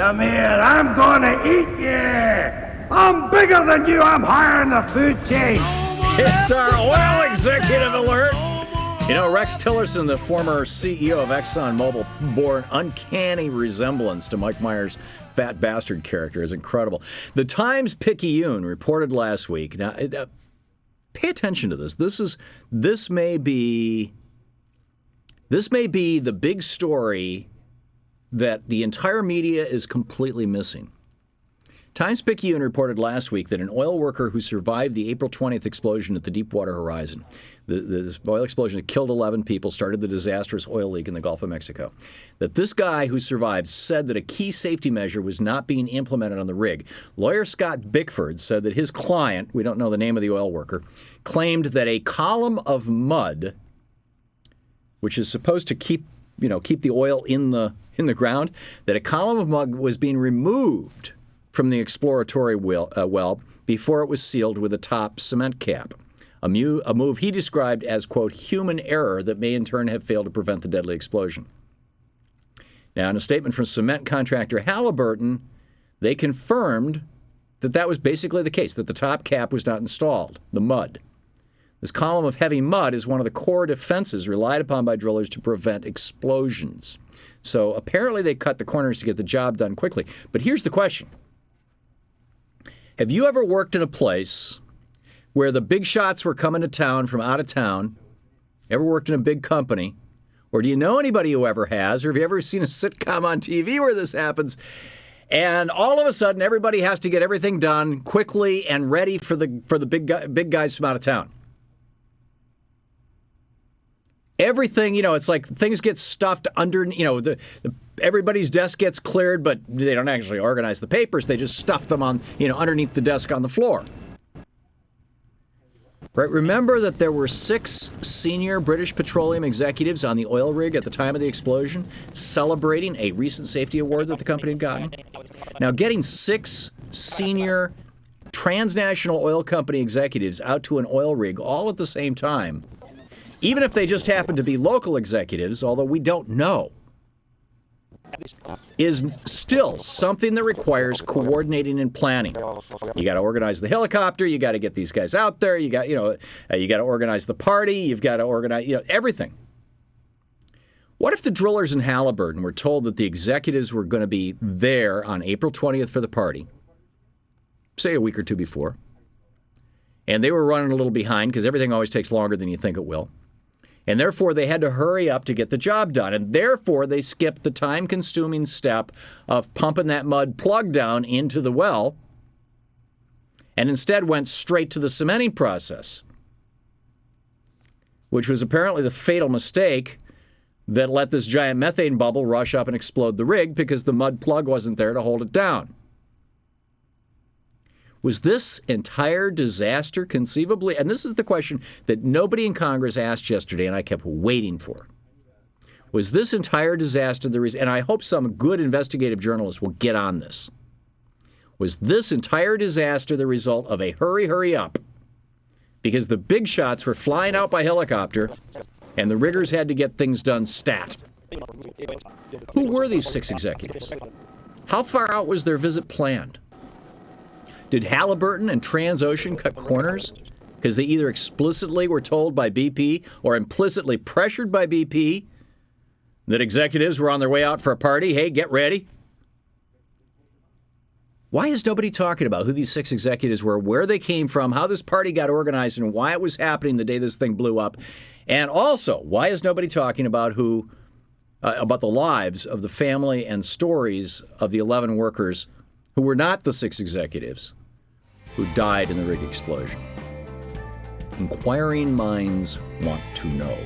Come here, I'm gonna eat you! I'm bigger than you, I'm higher in the food chain! It's our oil executive alert! You know, Rex Tillerson, the former CEO of ExxonMobil, bore an uncanny resemblance to Mike Myers' fat bastard character. It's incredible. The Times-Picayune reported last week. Now, pay attention to this. This may be the big story that the entire media is completely missing. Times-Picayune reported last week that an oil worker who survived the April 20th explosion at the Deepwater Horizon, the oil explosion that killed 11 people, started the disastrous oil leak in the Gulf of Mexico, that this guy who survived said that a key safety measure was not being implemented on the rig. Lawyer Scott Bickford said that his client, we don't know the name of the oil worker, claimed that a column of mud, which is supposed to keep the oil in the ground, that a column of mud was being removed from the exploratory well before it was sealed with a top cement cap, a move he described as, quote, human error that may in turn have failed to prevent the deadly explosion. Now, in a statement from cement contractor Halliburton, they confirmed that that was basically the case, that the top cap was not installed, the mud. This column of heavy mud is one of the core defenses relied upon by drillers to prevent explosions. So apparently they cut the corners to get the job done quickly. But here's the question. Have you ever worked in a place where the big shots were coming to town from out of town? Ever worked in a big company? Or do you know anybody who ever has? Or have you ever seen a sitcom on TV where this happens? And all of a sudden, everybody has to get everything done quickly and ready for the big guys from out of town. Everything, it's like things get stuffed under, everybody's desk gets cleared, but they don't actually organize the papers. They just stuff them on, underneath the desk on the floor. Right? Remember that there were 6 senior British Petroleum executives on the oil rig at the time of the explosion, celebrating a recent safety award that the company had gotten? Now, getting 6 senior transnational oil company executives out to an oil rig all at the same time, even if they just happen to be local executives, although we don't know, is still something that requires coordinating and planning. You got to organize the helicopter. You got to get these guys out there. You got, you got to organize the party. You've got to organize, everything. What if the drillers in Halliburton were told that the executives were going to be there on April 20th for the party, say a week or two before, and they were running a little behind because everything always takes longer than you think it will. And therefore, they had to hurry up to get the job done. And therefore, they skipped the time-consuming step of pumping that mud plug down into the well and instead went straight to the cementing process, which was apparently the fatal mistake that let this giant methane bubble rush up and explode the rig because the mud plug wasn't there to hold it down. Was this entire disaster conceivably, and this is the question that nobody in Congress asked yesterday and I kept waiting for, was this entire disaster the reason, and I hope some good investigative journalist will get on this, was this entire disaster the result of a hurry up because the big shots were flying out by helicopter and the riggers had to get things done stat? Who were these 6 executives? How far out was their visit planned? Did Halliburton and Transocean cut corners because they either explicitly were told by BP or implicitly pressured by BP that executives were on their way out for a party? Hey, get ready. Why is nobody talking about who these 6 executives were, where they came from, how this party got organized, and why it was happening the day this thing blew up? And also, why is nobody talking about about the lives of the family and stories of the 11 workers who were not the 6 executives who died in the rig explosion? Inquiring minds want to know.